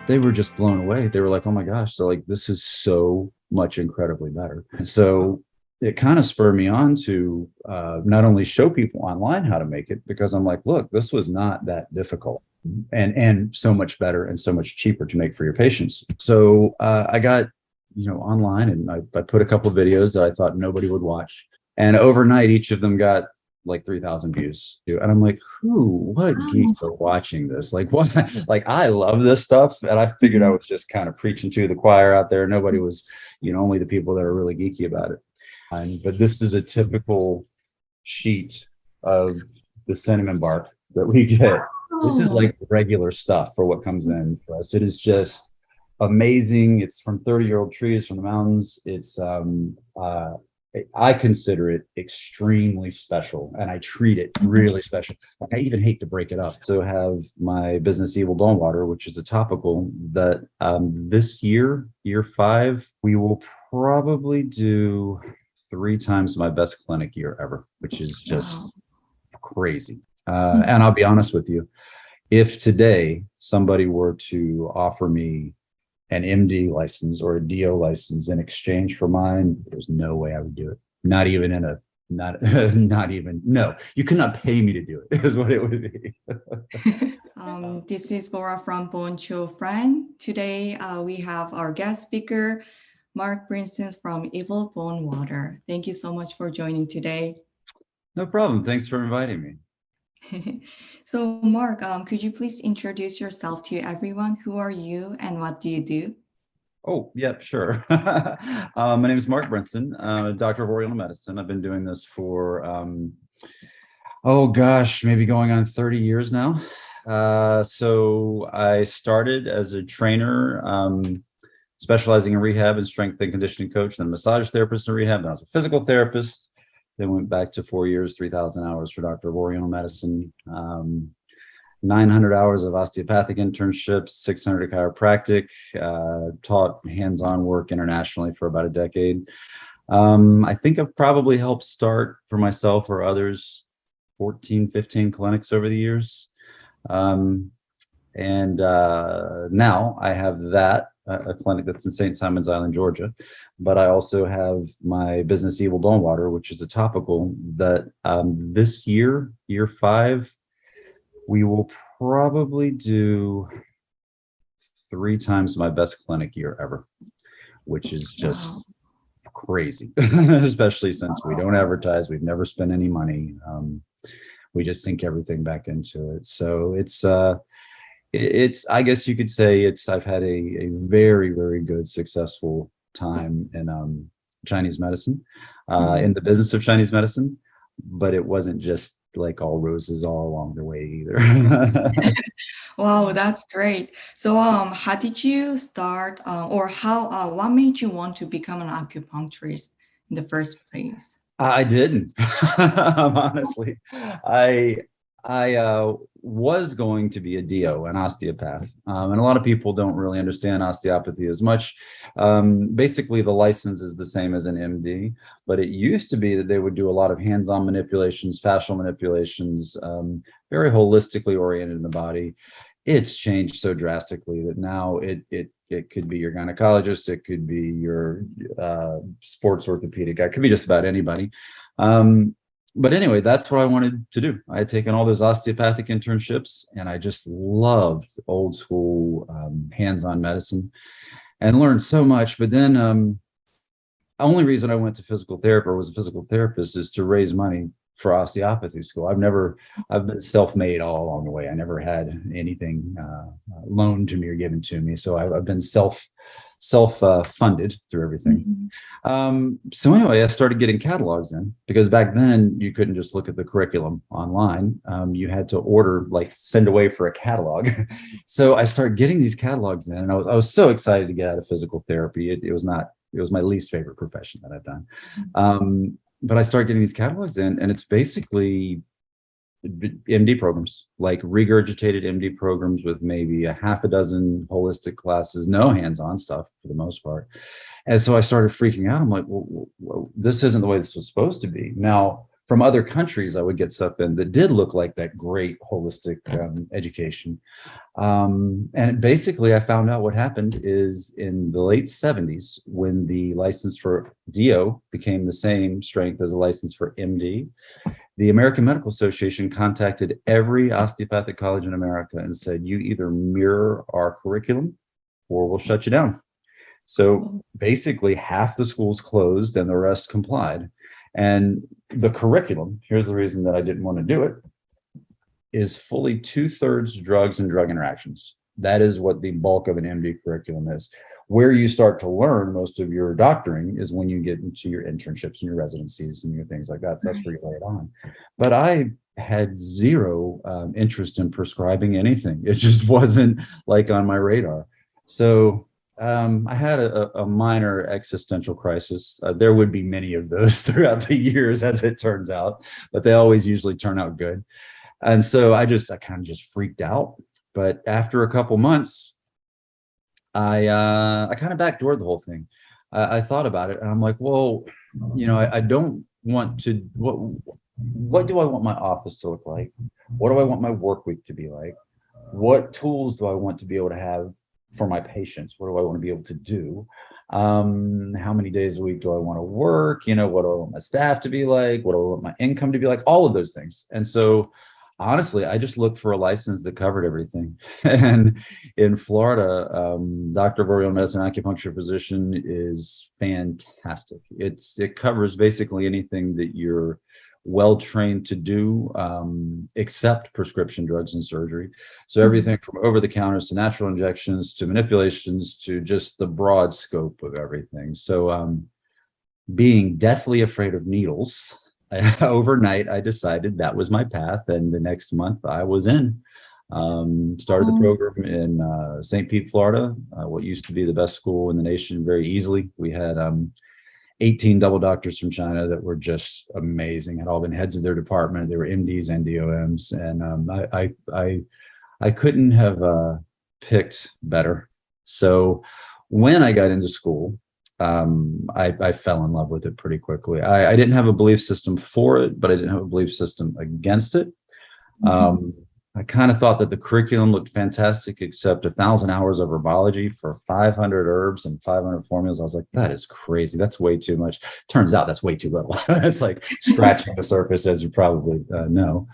they were just blown away. They were like, oh my gosh, they're like, this is so much incredibly better. And so it kind of spurred me on to not only show people online how to make it, because I'm like, look, this was not that difficult and so much better and so much cheaper to make for your patients. So I got, online, and I put a couple of videos that I thought nobody would watch. And overnight, each of them got like 3,000 views. And I'm like, what geeks are watching this? Like, what? Like, I love this stuff. And I figured I was just kind of preaching to the choir out there. Nobody was, only the people that are really geeky about it. But this is a typical sheet of the cinnamon bark that we get. This is like regular stuff for what comes in for us. It is just amazing. It's from 30-year-old trees from the mountains. I consider it extremely special, and I treat it really special. Like, I even hate to break it up. So have my business Evil Dawn Water, which is a topical that this year 5, we will probably do 3 times my best clinic year ever, which is just crazy. And I'll be honest with you, if today somebody were to offer me an MD license or a DO license in exchange for mine, there's no way I would do it. Not even in a not even, no, you could not pay me to do it, is what it would be. This is Bora from Bone Chill Friend. Today we have our guest speaker, Mark Brinson from Evil Bone Water. Thank you so much for joining today. No problem. Thanks for inviting me. So, Mark, could you please introduce yourself to everyone? Who are you and what do you do? Oh, yeah, sure. My name is Mark Brinson, Doctor of Oriental Medicine. I've been doing this for, oh gosh, maybe going on 30 years now. So I started as a trainer, specializing in rehab and strength and conditioning coach, then a massage therapist in rehab. Then I was a physical therapist. Then went back to 4 years, 3,000 hours for Doctor of Oriental Medicine, 900 hours of osteopathic internships, 600 chiropractic, taught hands-on work internationally for about a decade. I think I've probably helped start for myself or others 14, 15 clinics over the years. And now I have a clinic that's in St. Simons Island, Georgia. But I also have my business Evil Dawn Water, which is a topical that this year 5, we will probably do 3 times my best clinic year ever, which is just crazy, especially since we don't advertise. We've never spent any money. We just sink everything back into it. So it's I guess you could say I've had a very, very good, successful time in Chinese medicine, in the business of Chinese medicine, but it wasn't just like all roses all along the way either. Wow, that's great. So, how did you start, or what made you want to become an acupuncturist in the first place? I didn't. Honestly, I was going to be a DO, an osteopath, and a lot of people don't really understand osteopathy as much. Basically, the license is the same as an MD, but it used to be that they would do a lot of hands-on manipulations, fascial manipulations, very holistically oriented in the body. It's changed so drastically that now it could be your gynecologist, it could be your sports orthopedic guy, it could be just about anybody. But anyway, that's what I wanted to do. I had taken all those osteopathic internships, and I just loved old school hands-on medicine and learned so much. But then only reason I went to physical therapy or was a physical therapist is to raise money for osteopathy school. I've been self-made all along the way. I never had anything loaned to me or given to me. So I've been self-funded through everything. So anyway, I started getting catalogs in, because back then you couldn't just look at the curriculum online. You had to order, like send away for a catalog. So I started getting these catalogs in, and I was so excited to get out of physical therapy. It was my least favorite profession that I've done. But I started getting these catalogs in, and it's basically MD programs, like regurgitated MD programs with maybe a half a dozen holistic classes, no hands-on stuff for the most part. And so I started freaking out. I'm like, well, this isn't the way this was supposed to be. Now, from other countries, I would get stuff in that did look like that great holistic education. And basically, I found out what happened is in the late 70s, when the license for DO became the same strength as a license for MD, the American Medical Association contacted every osteopathic college in America and said, you either mirror our curriculum or we'll shut you down. So basically, half the schools closed and the rest complied. And the curriculum, here's the reason that I didn't want to do it, is fully 2/3 drugs and drug interactions. That is what the bulk of an MD curriculum is. Where you start to learn most of your doctoring is when you get into your internships and your residencies and your things like that. So that's where you lay it on. But I had zero interest in prescribing anything. It just wasn't like on my radar. So I had a minor existential crisis. There would be many of those throughout the years, as it turns out, but they always usually turn out good. And so I kind of just freaked out. But after a couple months, I kind of backdoored the whole thing. I thought about it, and I'm like, well, I don't want to. What do I want my office to look like? What do I want my work week to be like? What tools do I want to be able to have for my patients? What do I want to be able to do? How many days a week do I want to work? What do I want my staff to be like? What do I want my income to be like? All of those things. And so honestly, I just looked for a license that covered everything. And in Florida, Doctor of Oriental Medicine acupuncture physician is fantastic. It covers basically anything that you're well trained to do, except prescription drugs and surgery. So everything from over the counters to natural injections to manipulations to just the broad scope of everything. So being deathly afraid of needles, overnight, I decided that was my path. And the next month I was in. Started the program in St. Pete, Florida, what used to be the best school in the nation, very easily. We had 18 double doctors from China that were just amazing, had all been heads of their department. They were MDs and DOMs. And I couldn't have picked better. So when I got into school, I fell in love with it pretty quickly. I didn't have a belief system for it, but I didn't have a belief system against it. I kind of thought that the curriculum looked fantastic, except 1,000 hours of herbology for 500 herbs and 500 formulas. I was like, that is crazy. That's way too much. Turns out that's way too little. It's like scratching the surface, as you probably know.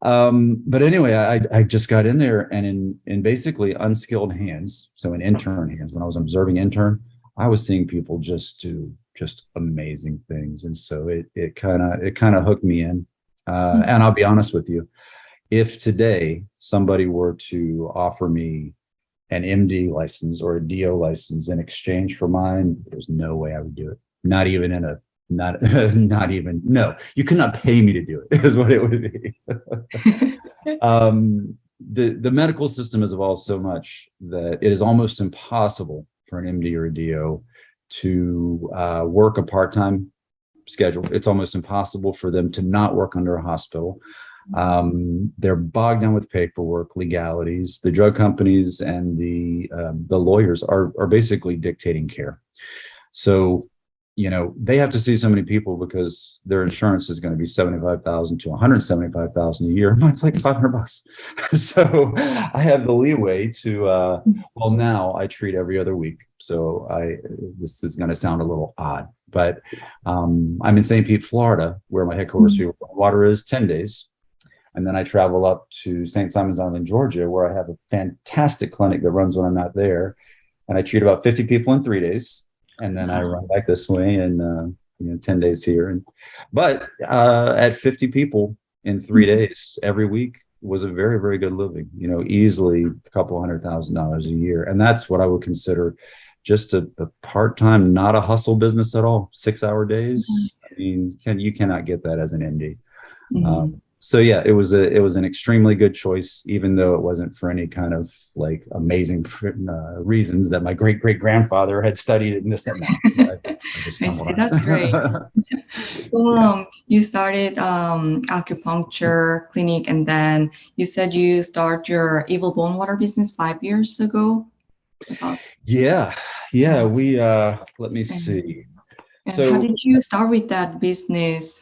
But anyway, I just got in there, and in basically unskilled hands, so in intern hands, when I was observing intern, I was seeing people just do just amazing things. And so it kind of hooked me in. And I'll be honest with you, if today somebody were to offer me an MD license or a DO license in exchange for mine, there's no way I would do it. Not even no, you could not pay me to do it, is what it would be. The medical system has evolved so much that it is almost impossible for an MD or a DO to work a part-time schedule. It's almost impossible for them to not work under a hospital. They're bogged down with paperwork, legalities. The drug companies and the lawyers are basically dictating care. So, they have to see so many people because their insurance is going to be $75,000 to $175,000 a year. Mine's like $500. So I have the leeway to, well, now I treat every other week. So this is going to sound a little odd, but I'm in St. Pete, Florida, where my headquarters for water is 10 days. And then I travel up to St. Simon's Island, Georgia, where I have a fantastic clinic that runs when I'm not there. And I treat about 50 people in 3 days. And then I run back this way and 10 days here. But at 50 people in 3 days every week was a very, very good living, easily a couple $100,000 a year. And that's what I would consider just a part-time, not a hustle business at all. 6-hour days. I mean, you cannot get that as an MD. So yeah, it was an extremely good choice, even though it wasn't for any kind of like amazing reasons that my great grandfather had studied in this and that. I see, that's great. So you started acupuncture clinic, and then you said you start your Evil Bone Water business 5 years ago. Yeah. We let me see. And so how did you start with that business?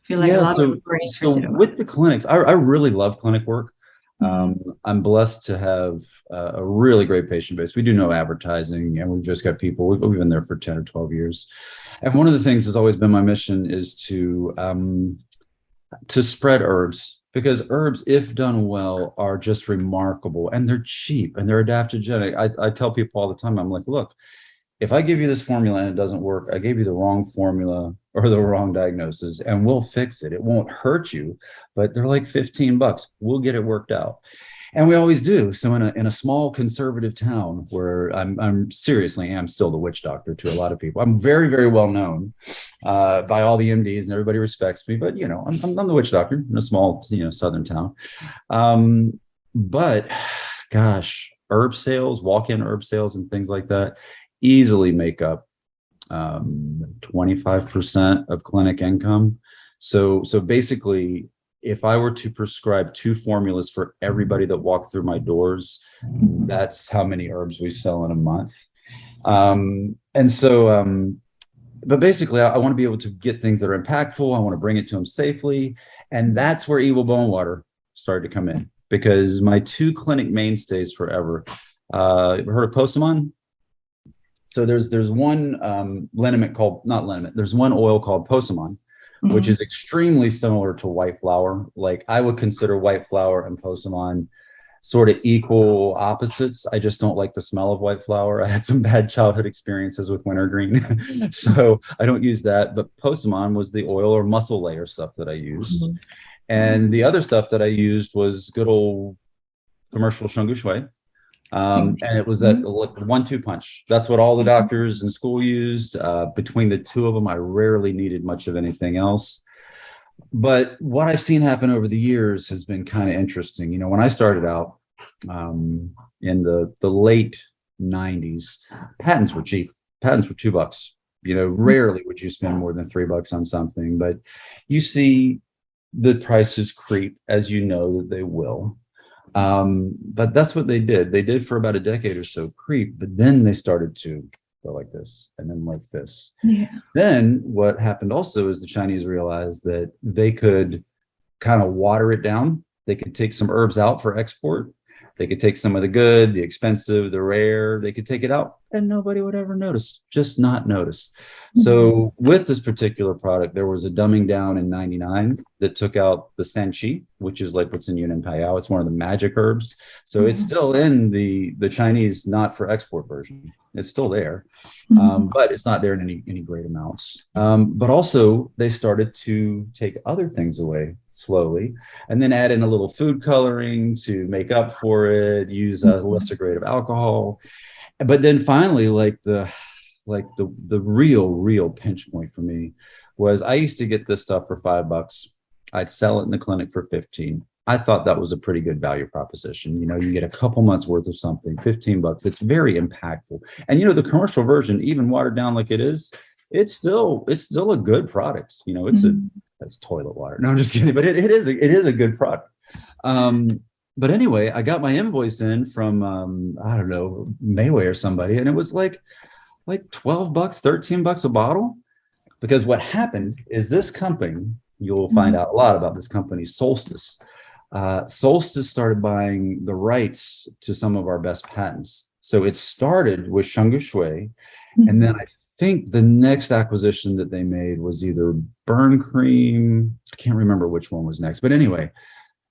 feel like a Yeah, lot of so people are so interested about. with the clinics, I really love clinic work. Mhm. I'm blessed to have a really great patient base. We do no advertising, and we've just got people. We've been there for 10 or 12 years. And one of the things that's always been my mission is to spread herbs, because herbs, if done well, are just remarkable, and they're cheap and they're adaptogenic. I tell people all the time, I'm like, look, if I give you this formula and it doesn't work, I gave you the wrong formula or the wrong diagnosis, and we'll fix it. It won't hurt you, but they're like 15 bucks. We'll get it worked out. And we always do. So in a small conservative town where I'm seriously am still the witch doctor to a lot of people. I'm very, very well known by all the MDs, and everybody respects me. But I'm the witch doctor in a small southern town. But gosh, herb sales, walk-in herb sales, and things like that easily make up 25% of clinic income. So basically, if I were to prescribe 2 formulas for everybody that walked through my doors, that's how many herbs we sell in a month. And so, but basically, I want to be able to get things that are impactful. I want to bring it to them safely. And that's where Evil Bone Water started to come in, because my 2 clinic mainstays forever. Heard of Posemon? So there's one liniment called, not liniment, there's one oil called Posemon, which is extremely similar to white flour. Like, I would consider white flour and Posemon sort of equal opposites. I just don't like the smell of white flour. I had some bad childhood experiences with wintergreen, so I don't use that. But Posemon was the oil or muscle layer stuff that I used. And the other stuff that I used was good old commercial shungu shui. And it was that 1-2 punch. That's what all the doctors in school used. Between the 2 of them, I rarely needed much of anything else. But what I've seen happen over the years has been kind of interesting. When I started out in the late 90s, patents were cheap. Patents were $2. Rarely would you spend more than $3 on something, but you see the prices creep, as you know that they will. But that's what they did. They did for about a decade or so, creep, but then they started to go like this and then like this. Yeah. Then what happened also is the Chinese realized that they could kind of water it down. They could take some herbs out for export. They could take some of the good, the expensive, the rare, they could take it out and nobody would ever notice, just not notice. So with this particular product, there was a dumbing down in 99 that took out the sanqi, which is like what's in Yunnan Payao. It's one of the magic herbs. So it's still in the Chinese not for export version. It's still there, but it's not there in any great amounts. But also they started to take other things away slowly, and then add in a little food coloring to make up for it, use a lesser grade of alcohol. But then finally, like the real pinch point for me was, I used to get this stuff for $5. I'd sell it in the clinic for 15. I thought that was a pretty good value proposition. You get a couple months worth of something, 15 bucks. It's very impactful. And the commercial version, even watered down like it is, it's still a good product. That's toilet water. No, I'm just kidding. But it is a good product. But anyway, I got my invoice in from I don't know, Mayway or somebody, and it was like $12, $13 a bottle. Because what happened is, this company, you'll find out a lot about this company, Solstice. Solstice started buying the rights to some of our best patents. So it started with shungu shui, and then I think the next acquisition that they made was either burn cream. I can't remember which one was next, but anyway,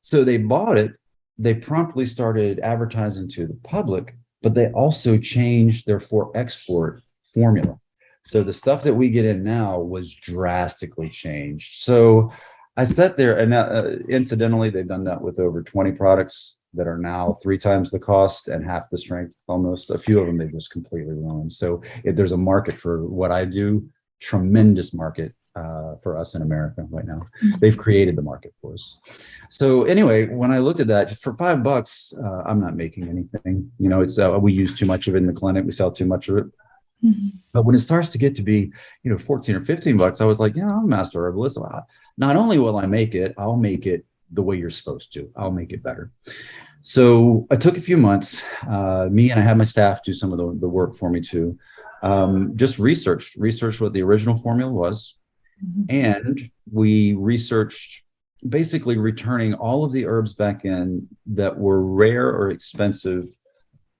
so they bought it. They promptly started advertising to the public, but they also changed their for export formula. So the stuff that we get in now was drastically changed. So I sat there, and incidentally, they've done that with over 20 products that are now 3 times the cost and half the strength almost. A few of them they just completely ruined. So if there's a market for what I do, tremendous market for us in America right now. They've created the market for us. So anyway, when I looked at that, for $5, I'm not making anything. It's we use too much of it in the clinic. We sell too much of it. But when it starts to get to be, 14 or 15 bucks, I was like, I'm a master herbalist. Not only will I make it, I'll make it the way you're supposed to. I'll make it better. So I took a few months. Me and I had my staff do some of the work for me too. Just researched what the original formula was. And we researched basically returning all of the herbs back in that were rare or expensive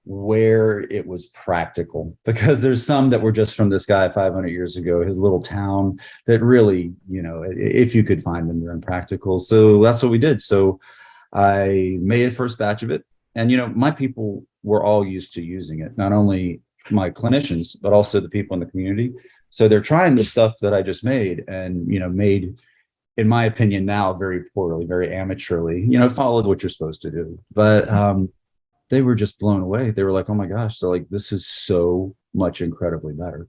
where it was practical, because there's some that were just from this guy 500 years ago, his little town, that really, if you could find them, they're impractical. So that's what we did. So I made a first batch of it. And, my people were all used to using it, not only my clinicians, but also the people in the community. So they're trying the stuff that I just made and, made, in my opinion, now very poorly, very amateurly, followed what you're supposed to do. But they were just blown away. They were like, oh my gosh, they're like, this is so much incredibly better.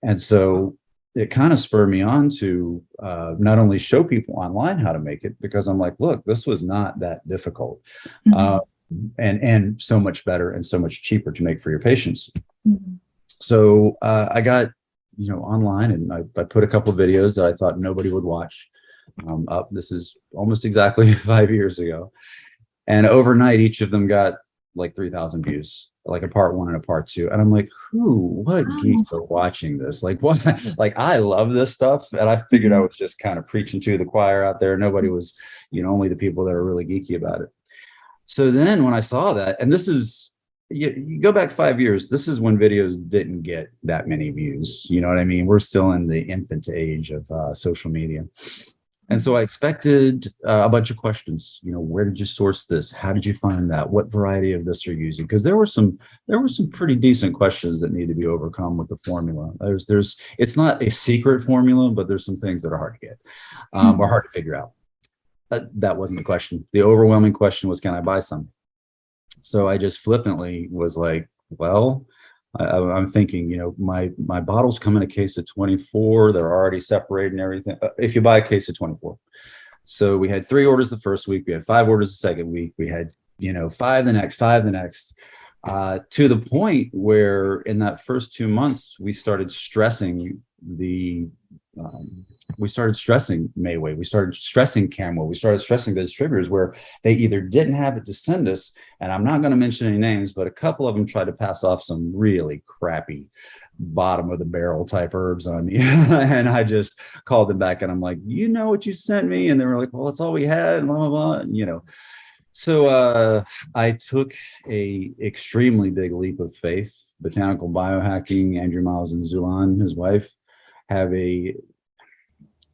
And so it kind of spurred me on to not only show people online how to make it, because I'm like, look, this was not that difficult. And so much better and so much cheaper to make for your patients. So I got, online, and I put a couple of videos that I thought nobody would watch up. This is almost exactly 5 years ago. And overnight, each of them got like 3,000 views, like a part 1 and a part 2. And I'm like, what geeks are watching this? Like, what? Like, I love this stuff. And I figured I was just kind of preaching to the choir out there. Nobody was, only the people that are really geeky about it. So then when I saw that, and this is, you go back 5 years, this is when videos didn't get that many views. You know what I mean? We're still in the infant age of social media. And so I expected a bunch of questions. Where did you source this? How did you find that? What variety of this are you using? Because there were some pretty decent questions that need to be overcome with the formula. It's not a secret formula, but there's some things that are hard to get or hard to figure out. That wasn't the question. The overwhelming question was, can I buy some? So I just flippantly was like, well, I'm thinking, my bottles come in a case of 24. They're already separated and everything. If you buy a case of 24. So we had 3 orders the first week. We had 5 orders the second week. We had, 5 the next, 5 the next, to the point where in that first 2 months, we started stressing Mayway, we started stressing Camel, we started stressing the distributors where they either didn't have it to send us, and I'm not going to mention any names, but a couple of them tried to pass off some really crappy bottom of the barrel type herbs on me. And I just called them back and I'm like, what you sent me? And they were like, well, that's all we had, and blah, blah, blah, So I took a extremely big leap of faith. Botanical biohacking, Andrew Miles and Zulan, his wife, have I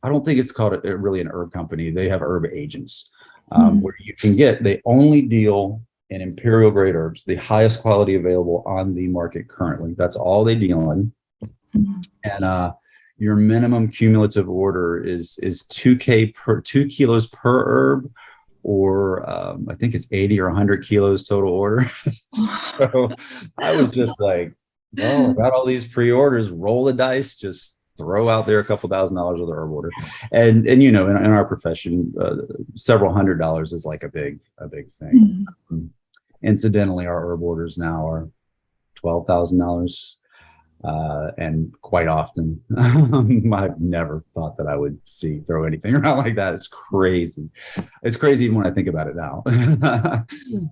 don't think it's called really an herb company. They have herb agents where you can they only deal in imperial grade herbs, the highest quality available on the market currently. That's all they deal in. And your minimum cumulative order is 2 kilos per herb, or I think it's 80 or 100 kilos total order. So I was just like, well, I got all these pre-orders, roll the dice, just throw out there a couple $1,000s of the herb order. And in our profession, several $100s is like a big thing. Incidentally, our herb orders now are $12,000. And quite often, I've never thought that I would throw anything around like that. It's crazy. It's crazy even when I think about it now.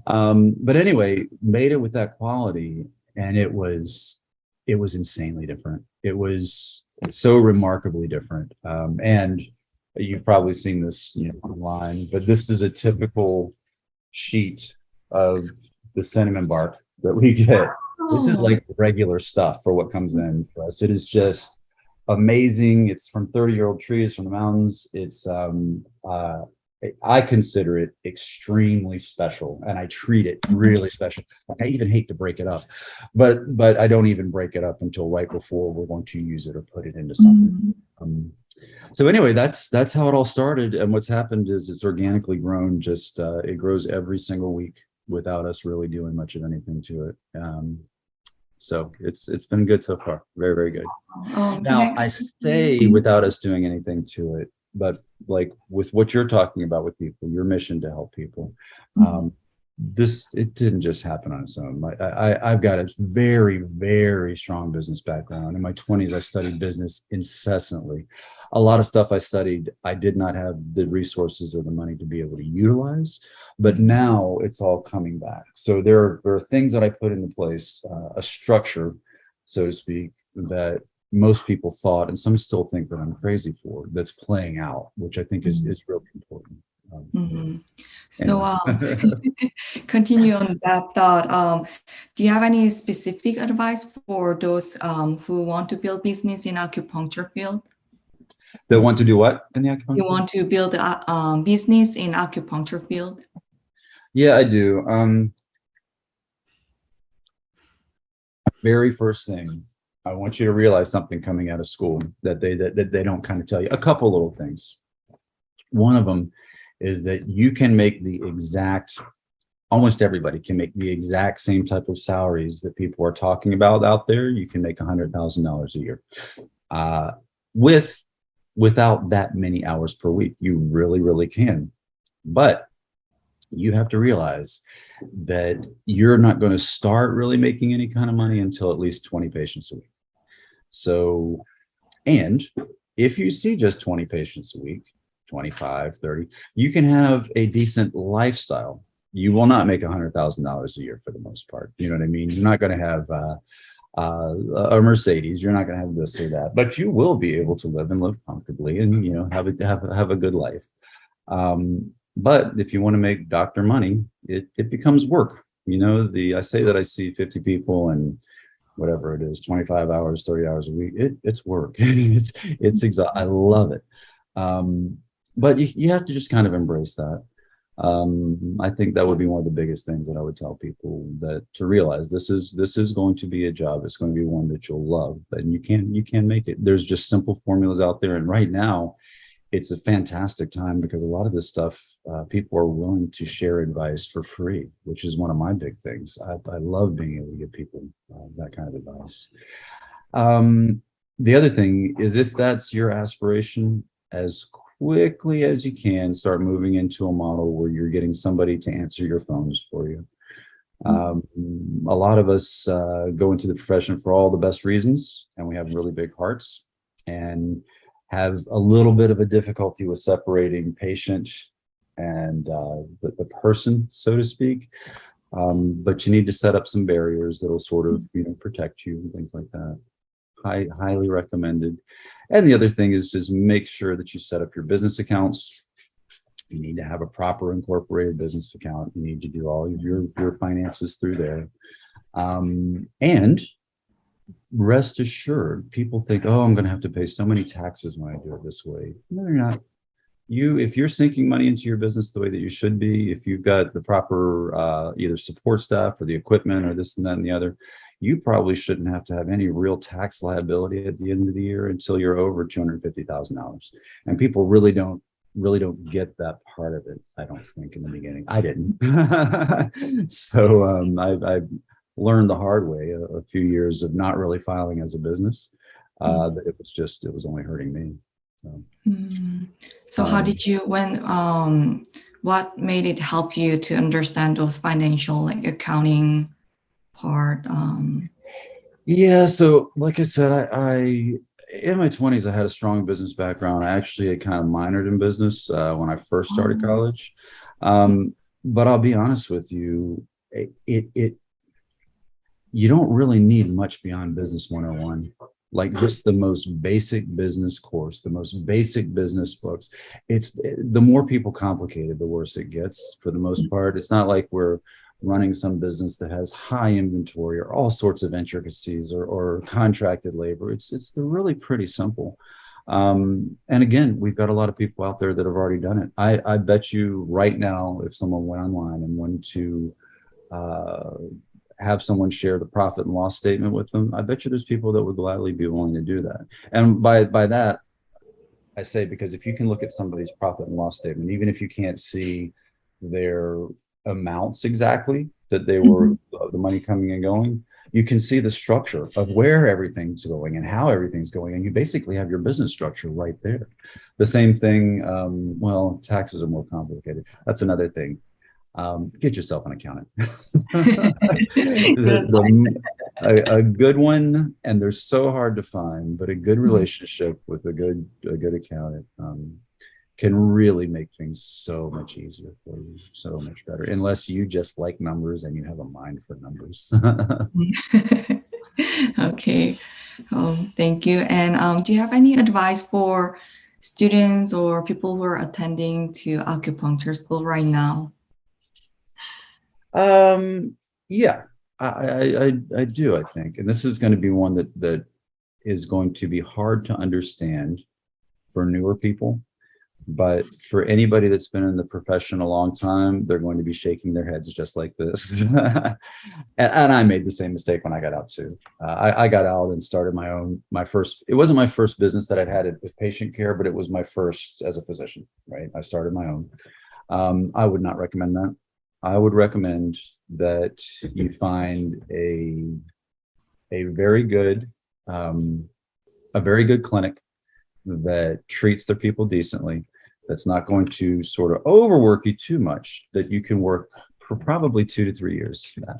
But anyway, made it with that quality, and it was insanely different. It was so remarkably different. And you've probably seen this, online, but this is a typical sheet of the cinnamon bark that we get. This is like regular stuff for what comes in for us. It is just amazing. It's from 30-year-old trees from the mountains. It's I consider it extremely special, and I treat it really special. Like, I even hate to break it up, but I don't even break it up until right before we're going to use it or put it into something. So anyway, that's how it all started. And what's happened is it's organically grown. Just it grows every single week without us really doing much of anything to it. So it's been good so far. Very, very good. Now I say without us doing anything to it, but like with what you're talking about with people, your mission to help people, it didn't just happen on its own. I've got a very, very strong business background. In my 20s, I studied business incessantly. A lot of stuff I studied, I did not have the resources or the money to be able to utilize, but now it's all coming back. So there are things that I put into place, a structure, so to speak, that most people thought, and some still think that I'm crazy for, that's playing out, which I think is really important. Mhm. So Anyway. continue on that thought. Do you have any specific advice for those who want to build business in acupuncture field? That want to do what in the You acupuncture? want to build a business in acupuncture field? Yeah, I do. Very first thing, I want you to realize something coming out of school that they don't kind of tell you. A couple little things. One of them is that you can make the exact, almost everybody can make the exact same type of salaries that people are talking about out there. You can make $100,000 a year without that many hours per week. You really, really can. But you have to realize that you're not going to start really making any kind of money until at least 20 patients a week. So, and if you see just 20 patients a week, 25, 30, you can have a decent lifestyle. You will not make $100,000 a year for the most part. You know what I mean? You're not going to have a Mercedes. You're not going to have this or that, but you will be able to live comfortably and, you know, have a good life. But if you want to make doctor money, it becomes work. You know, I say that I see 50 people and whatever it is, 25 hours, 30 hours a week. It's work. I love it. But you have to just kind of embrace that. I think that would be one of the biggest things that I would tell people, that to realize this is going to be a job. It's going to be one that you'll love, and you can make it. There's just simple formulas out there. And right now it's a fantastic time because a lot of this stuff, people are willing to share advice for free, which is one of my big things. I love being able to give people that kind of advice. The other thing is, if that's your aspiration, as quickly as you can, start moving into a model where you're getting somebody to answer your phones for you. A lot of us go into the profession for all the best reasons, and we have really big hearts and have a little bit of a difficulty with separating patient and the person, so to speak. But you need to set up some barriers that'll sort of, you know, protect you and things like that. Highly recommended. And the other thing is just make sure that you set up your business accounts. You need to have a proper incorporated business account. You need to do all of your finances through there. And rest assured, people think, oh, I'm going to have to pay so many taxes when I do it this way. No, you're not. If you're sinking money into your business the way that you should be, if you've got the proper either support staff or the equipment or this and that and the other, you probably shouldn't have to have any real tax liability at the end of the year until you're over $250,000. And people really don't get that part of it, I don't think, in the beginning. I didn't. So I've learned the hard way a few years of not really filing as a business, that it was only hurting me. So how did you, what made it help you to understand those financial, like accounting part? Yeah, so like I said, I in my 20s, I had a strong business background. I actually had kind of minored in business when I first started college. But I'll be honest with you, you don't really need much beyond Business 101. Like just the most basic business course, the most basic business books. It's the more people complicate it, the worse it gets for the most part. It's not like we're running some business that has high inventory or all sorts of intricacies or contracted labor. They're really pretty simple. And again, we've got a lot of people out there that have already done it. I bet you right now, if someone went online and wanted to have someone share the profit and loss statement with them, I bet you there's people that would gladly be willing to do that. And by that, I say, because if you can look at somebody's profit and loss statement, even if you can't see their amounts exactly that they were, the money coming and going, you can see the structure of where everything's going and how everything's going. And you basically have your business structure right there. The same thing, well, taxes are more complicated. That's another thing. Get yourself an accountant. A good one, and they're so hard to find, but a good relationship with a good accountant can really make things so much easier for you, so much better, unless you just like numbers and you have a mind for numbers. Okay. Thank you. And do you have any advice for students or people who are attending to acupuncture school right now? Yeah, I do, I think. And this is going to be one that is going to be hard to understand for newer people. But for anybody that's been in the profession a long time, they're going to be shaking their heads just like this. And I made the same mistake when I got out too. I got out and started my first, it wasn't my first business that I'd had it with patient care, but it was my first as a physician, right? I started my own. I would not recommend that. I would recommend that you find a very good, um, a very good clinic that treats their people decently, that's not going to sort of overwork you too much, that you can work for probably 2 to 3 years for that.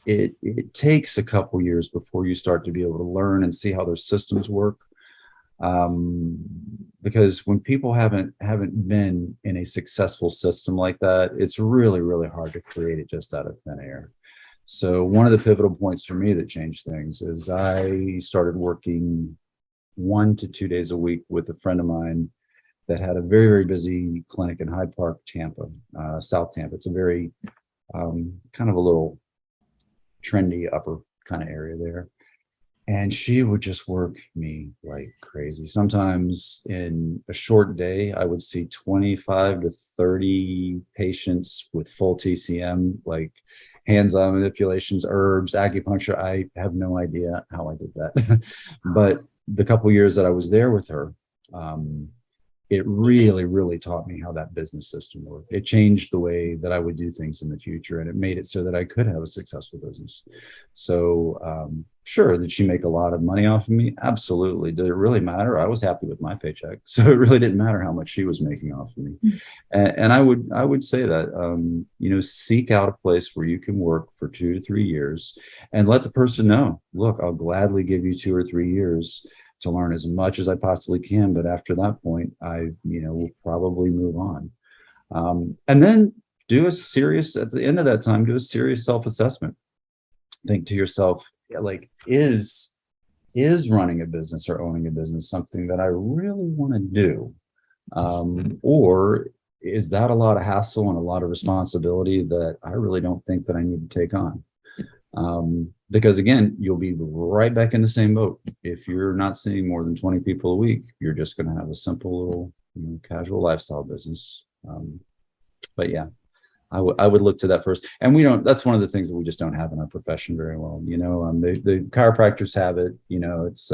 It takes a couple years before you start to be able to learn and see how their systems work. Because when people haven't been in a successful system like that, it's really, really hard to create it just out of thin air. So one of the pivotal points for me that changed things is I started working 1 to 2 days a week with a friend of mine that had a very, very busy clinic in Hyde Park, Tampa, South Tampa. It's a very kind of a little trendy upper kind of area there. And she would just work me like crazy. Sometimes in a short day, I would see 25 to 30 patients with full TCM, like hands-on manipulations, herbs, acupuncture. I have no idea how I did that. But the couple of years that I was there with her, it really, really taught me how that business system worked. It changed the way that I would do things in the future, and it made it so that I could have a successful business. So, sure, did she make a lot of money off of me? Absolutely. Did it really matter? I was happy with my paycheck, so it really didn't matter how much she was making off of me. And I would say that seek out a place where you can work for 2 to 3 years, and let the person know, look, I'll gladly give you 2 or 3 years to learn as much as I possibly can. But after that point, I, will probably move on. And then at the end of that time, do a serious self-assessment. Think to yourself, like, is running a business or owning a business something that I really want to do? Or is that a lot of hassle and a lot of responsibility that I really don't think that I need to take on? Because again, you'll be right back in the same boat. If you're not seeing more than 20 people a week, you're just going to have a simple little casual lifestyle business. But yeah, I would look to that first. And that's one of the things that we just don't have in our profession very well. The chiropractors have it, it's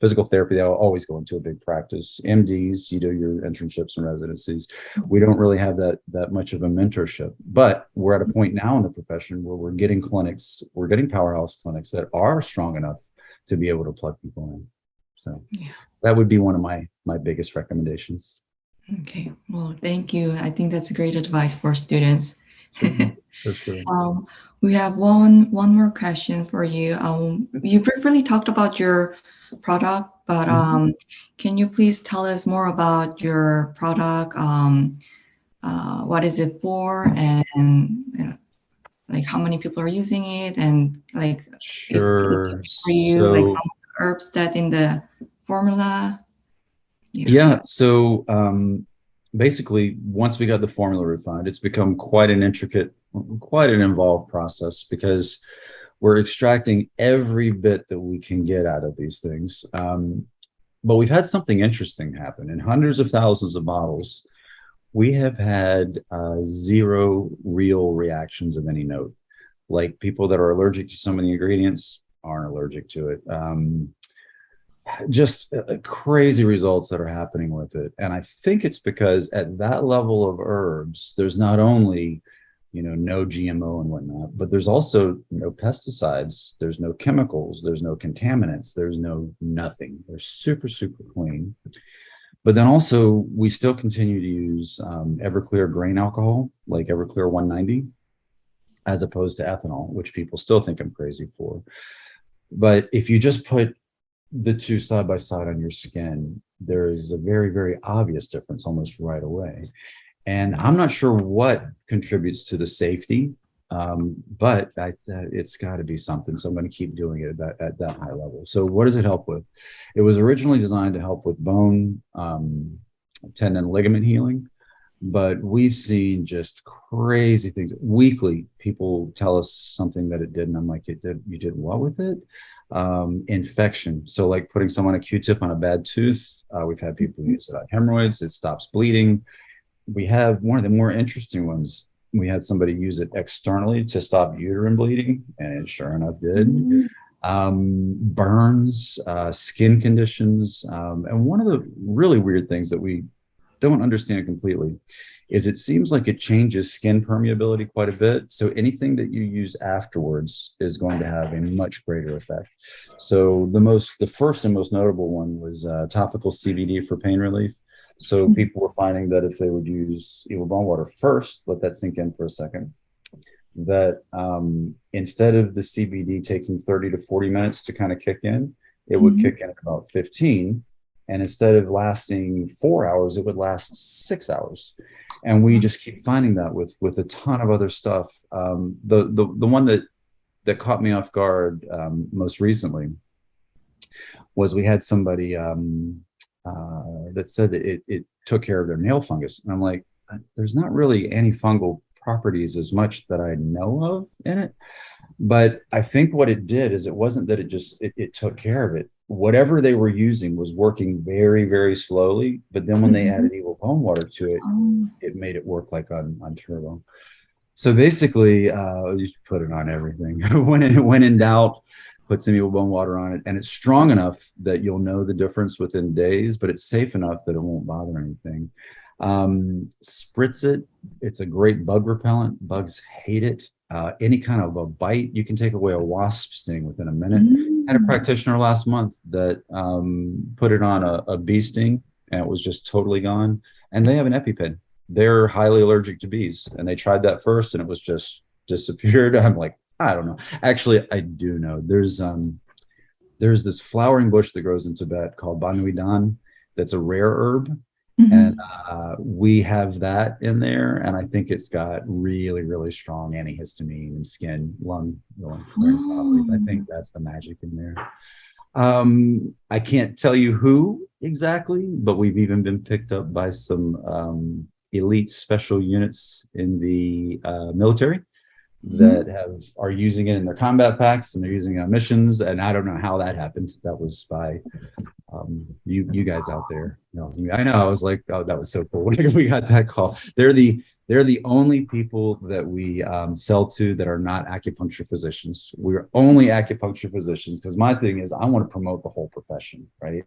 physical therapy. They'll always go into a big practice. MDs, you do your internships and residencies. We don't really have that much of a mentorship, but we're at a point now in the profession where we're getting powerhouse clinics that are strong enough to be able to plug people in. So that would be one of my biggest recommendations. Okay, well, thank you. I think that's great advice for students. Sure. We have one more question for you. You briefly talked about your product, but can you please tell us more about your product? What is it for, and like how many people are using it, and like sure. For you, like how many herbs that in the formula? Yeah. So basically, once we got the formula refined, it's become quite an involved process, because we're extracting every bit that we can get out of these things. But we've had something interesting happen. In hundreds of thousands of bottles, we have had 0 real reactions of any note. Like, people that are allergic to some of the ingredients aren't allergic to it. Just crazy results that are happening with it. And I think it's because at that level of herbs, there's not only, no GMO and whatnot, but there's also no pesticides, there's no chemicals, there's no contaminants, there's nothing. They're super, super clean. But then also, we still continue to use Everclear grain alcohol, like Everclear 190, as opposed to ethanol, which people still think I'm crazy for. But if you just put the two side by side on your skin, there is a very, very obvious difference almost right away. And I'm not sure what contributes to the safety But it's got to be something. So I'm going to keep doing it at that high level. So what does it help with? It was originally designed to help with bone, tendon, ligament healing. But we've seen just crazy things. Weekly, people tell us something that it did, and I'm like, it did. You did what with it? Infection. So like putting someone a Q-tip on a bad tooth. We've had people use it on hemorrhoids. It stops bleeding. We have one of the more interesting ones. We had somebody use it externally to stop uterine bleeding, and it sure enough did. Burns, skin conditions, and one of the really weird things that we don't understand completely is it seems like it changes skin permeability quite a bit. So anything that you use afterwards is going to have a much greater effect. So the first and most notable one was topical CBD for pain relief. So people were finding that if they would use evil bone water first, let that sink in for a second, that instead of the CBD taking 30 to 40 minutes to kind of kick in, it would kick in about 15. And instead of lasting 4 hours, it would last 6 hours. And we just keep finding that with a ton of other stuff. The one that caught me off guard most recently was we had somebody that said that it took care of their nail fungus. And I'm like, there's not really antifungal properties as much that I know of in it. But I think what it did is it wasn't that it took care of it. Whatever they were using was working very, very slowly. But then when they added evil bone water to it, it made it work like on turbo. So basically, you put it on everything. when in doubt, put some evil bone water on it. And it's strong enough that you'll know the difference within days, but it's safe enough that it won't bother anything. Spritz it. It's a great bug repellent. Bugs hate it. Any kind of a bite, you can take away a wasp sting within a minute. I had a practitioner last month that put it on a bee sting, and it was just totally gone. And they have an EpiPen. They're highly allergic to bees, and they tried that first, and it was just disappeared. I'm like, I don't know. Actually, I do know. There's this flowering bush that grows in Tibet called Banuidan. That's a rare herb. And we have that in there, and I think it's got really, really strong antihistamine and skin, lung clearing properties. I think that's the magic in there. I can't tell you who exactly, but we've even been picked up by some elite special units in the military that are using it in their combat packs, and they're using it on missions. And I don't know how that happened. That was by you guys out there. No, I know. I was like, oh, that was so cool when we got that call. They're the only people that we sell to that are not acupuncture physicians. We're only acupuncture physicians because my thing is I want to promote the whole profession, right?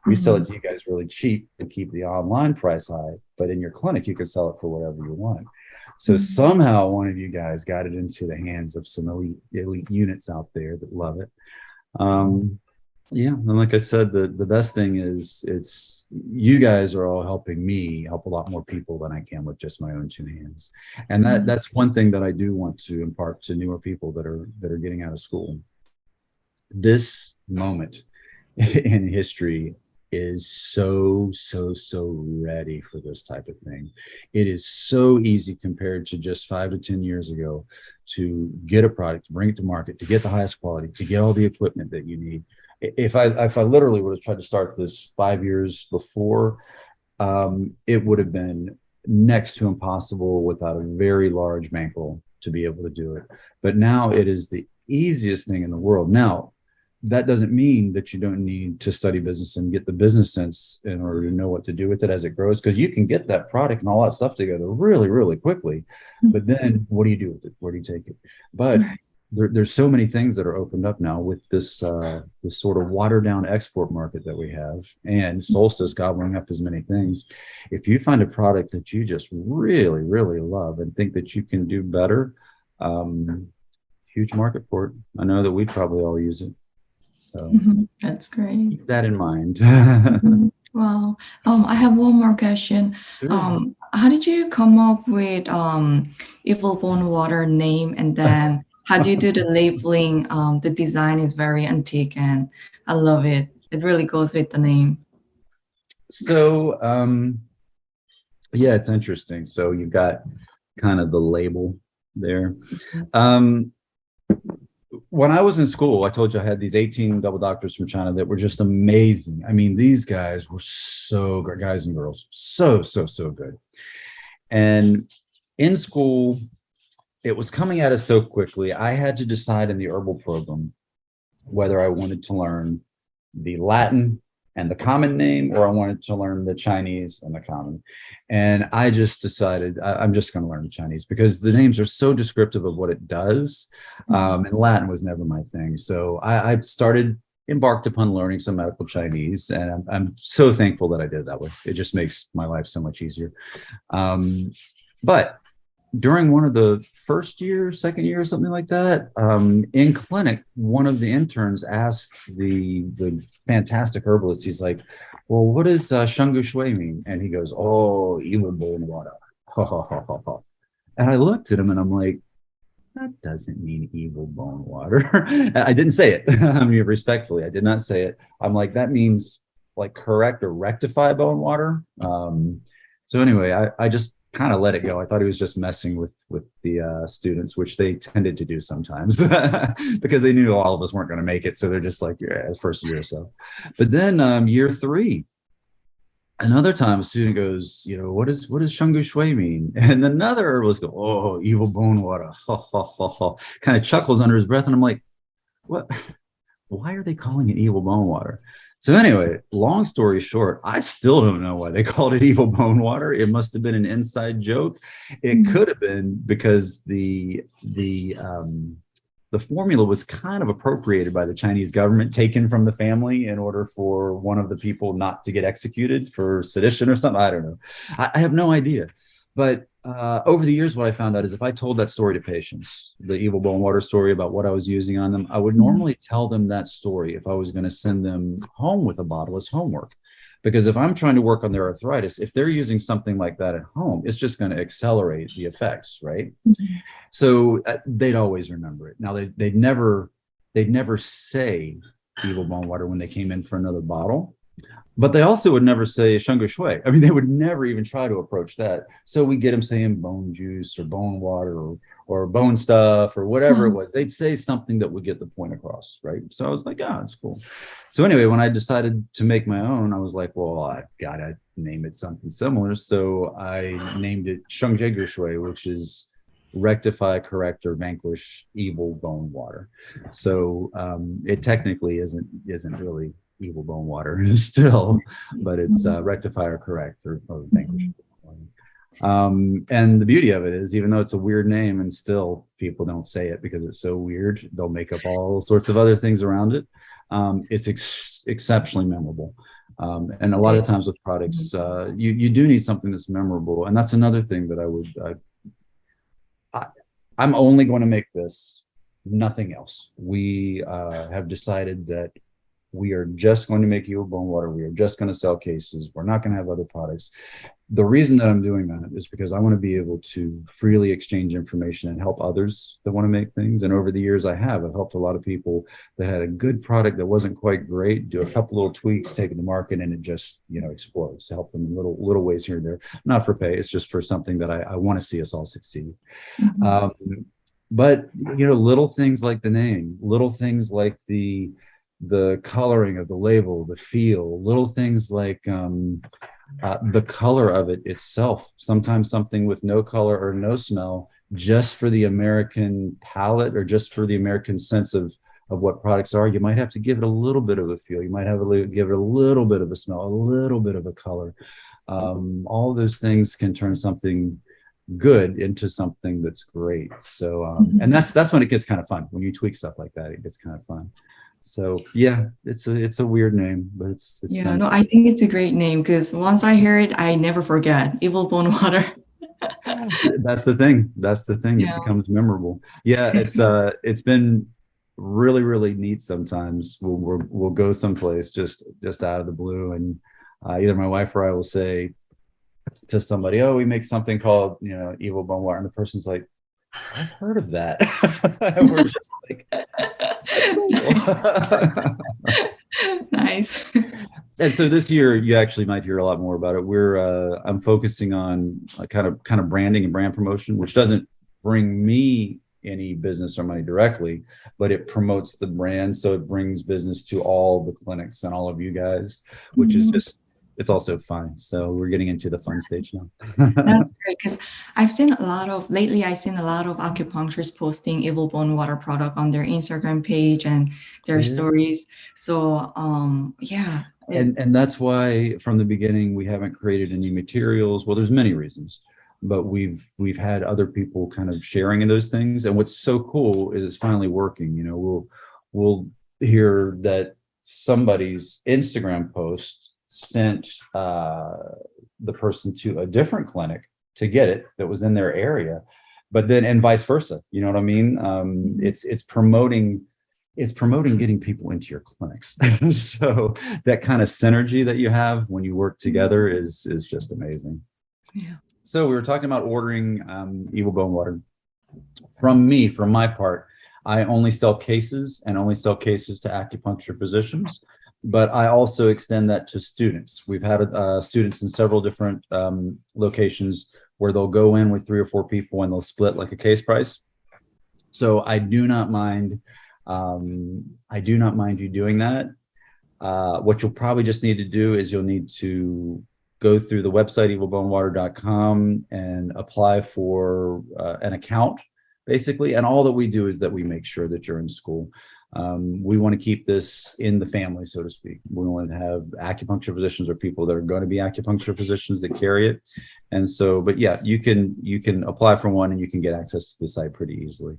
We sell it to you guys really cheap to keep the online price high, but in your clinic you can sell it for whatever you want. So somehow one of you guys got it into the hands of some elite units out there that love it. Yeah, and like I said, the best thing is it's you guys are all helping me help a lot more people than I can with just my own two hands. And that's one thing that I do want to impart to newer people that are getting out of school. This moment in history is so ready for this type of thing. It is so easy compared to just 5 to 10 years ago to get a product, to bring it to market, to get the highest quality, to get all the equipment that you need. If I literally would have tried to start this 5 years before, it would have been next to impossible without a very large bankroll to be able to do it. But now it is the easiest thing in the world. Now, that doesn't mean that you don't need to study business and get the business sense in order to know what to do with it as it grows, because you can get that product and all that stuff together really, really quickly. But then what do you do with it? Where do you take it? But there's so many things that are opened up now with this this sort of watered down export market that we have, and Solstice gobbling up as many things. If you find a product that you just really, really love and think that you can do better, huge market for it. I know that we probably all use it. So that's great. Keep that in mind. Wow. I have one more question. Sure. How did you come up with Evil Bone Water name, and then how do you do the labeling? The design is very antique and I love it. It really goes with the name. So yeah, it's interesting. So you've got kind of the label there. Um, when I was in school, I told you I had these 18 double doctors from China that were just amazing. I mean, these guys were so great, guys and girls, so good. And in school, it was coming at us so quickly. I had to decide in the herbal program whether I wanted to learn the Latin and the common name, or I wanted to learn the Chinese and the common. And I just decided I'm just going to learn the Chinese because the names are so descriptive of what it does. And Latin was never my thing. So I embarked upon learning some medical Chinese, and I'm so thankful that I did it that way. It just makes my life so much easier. But during one of the first year, second year, or something like that, in clinic, one of the interns asked the fantastic herbalist, he's like, well, what does Shungu Shui mean? And he goes, oh, evil bone water. And I looked at him and I'm like, that doesn't mean evil bone water. I didn't say it. I mean, respectfully, I did not say it. I'm like, that means like correct or rectify bone water. So anyway, I just kind of let it go. I thought he was just messing with the students, which they tended to do sometimes because they knew all of us weren't going to make it. So they're just like, yeah, first year or so. But then year 3, another time a student goes, you know, what does Shungu Shui mean? And another herbalist goes, oh, evil bone water. Kind of chuckles under his breath. And I'm like, what? Why are they calling it evil bone water? So anyway, long story short, I still don't know why they called it evil bone water. It must have been an inside joke. It could have been because the formula was kind of appropriated by the Chinese government, taken from the family in order for one of the people not to get executed for sedition or something. I don't know. I have no idea. But over the years, what I found out is if I told that story to patients, the evil bone water story about what I was using on them, I would normally tell them that story if I was going to send them home with a bottle as homework. Because if I'm trying to work on their arthritis, if they're using something like that at home, it's just going to accelerate the effects, right? So they'd always remember it. Now, they'd never say evil bone water when they came in for another bottle. But they also would never say Shungu Shui. I mean, they would never even try to approach that. So we get them saying bone juice or bone water or bone stuff or whatever it was. They'd say something that would get the point across, right? So I was like, oh, it's cool. So anyway, when I decided to make my own, I was like, well, I've got to name it something similar. So I named it Shungu Shui, which is rectify, correct, or vanquish evil bone water. So it technically isn't really evil bone water still, but it's rectify or correct or vanquish. And the beauty of it is, even though it's a weird name and still people don't say it because it's so weird, they'll make up all sorts of other things around it. It's exceptionally memorable. And a lot of times with products, you do need something that's memorable. And that's another thing that I'm only going to make this, nothing else. We have decided that we are just going to make evil bone water. We are just going to sell cases. We're not going to have other products. The reason that I'm doing that is because I want to be able to freely exchange information and help others that want to make things. And over the years, I've helped a lot of people that had a good product that wasn't quite great, do a couple little tweaks, take it to market, and it just, explodes. To help them in little ways here and there. Not for pay. It's just for something that I want to see us all succeed. But little things like the name, little things like the coloring of the label, the feel, little things like the color of it itself. Sometimes something with no color or no smell, just for the American palate or just for the American sense of what products are, you might have to give it a little bit of a feel. You might have to give it a little bit of a smell, a little bit of a color. All of those things can turn something good into something that's great. So and that's when it gets kind of fun. When you tweak stuff like that, it gets kind of fun. So yeah, it's a weird name, but it's yeah, no, I think it's a great name because once I hear it, I never forget. Evil bone water. That's the thing. Yeah. It becomes memorable. Yeah, it's been really, really neat. Sometimes we'll go someplace just out of the blue, and either my wife or I will say to somebody, "Oh, we make something called evil bone water," and the person's like, "I've heard of that." And we're just like, nice. And so this year, you actually might hear a lot more about it. I'm focusing on kind of branding and brand promotion, which doesn't bring me any business or money directly, but it promotes the brand. So it brings business to all the clinics and all of you guys, which is just, it's also fun. So we're getting into the fun stage now. That's great, because I've seen a lot of, lately I've seen a lot of acupuncturists posting Evil Bone Water product on their Instagram page and their stories. So yeah. And that's why from the beginning we haven't created any materials. Well, there's many reasons, but we've had other people kind of sharing in those things. And what's so cool is it's finally working. You know, we'll hear that somebody's Instagram post sent the person to a different clinic to get it that was in their area, but then, and vice versa. You know what I mean? It's promoting getting people into your clinics. So that kind of synergy that you have when you work together is just amazing. Yeah. So we were talking about ordering Evil Bone Water. From me, from my part, I only sell cases and only sell cases to acupuncture physicians, but I also extend that to students. We've had students in several different locations where they'll go in with 3 or 4 people and they'll split like a case price. So I do not mind you doing that. What you'll probably just need to do is you'll need to go through the website evilbonewater.com and apply for an account, basically. And all that we do is that we make sure that you're in school. We want to keep this in the family, so to speak. We want to have acupuncture physicians or people that are going to be acupuncture physicians that carry it. And so, but yeah, you can apply for one and you can get access to the site pretty easily.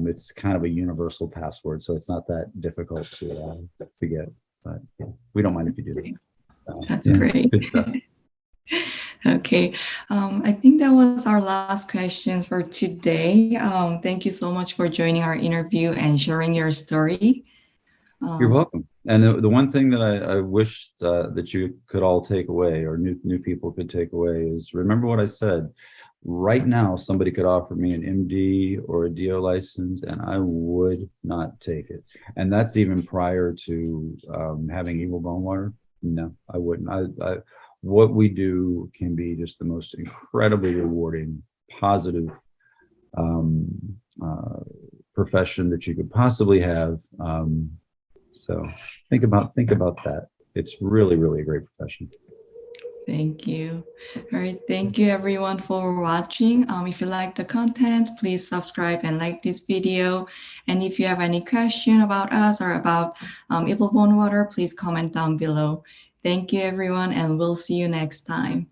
It's kind of a universal password, so it's not that difficult to get. But yeah, we don't mind if you do that. That's great. Good stuff. Okay, I think that was our last questions for today. Thank you so much for joining our interview and sharing your story. You're welcome. And the one thing that I wish that you could all take away, or new people could take away, is remember what I said. Right now, somebody could offer me an MD or a DO license, and I would not take it. And that's even prior to having Evil Bone Water. No, I wouldn't. What we do can be just the most incredibly rewarding, positive profession that you could possibly have. So think about that. It's really, really a great profession. Thank you. All right. Thank you everyone for watching. If you like the content, please subscribe and like this video. And if you have any question about us or about Evil Bone Water, please comment down below. Thank you everyone, and we'll see you next time.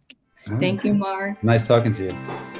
Thank you, Mark. Nice talking to you.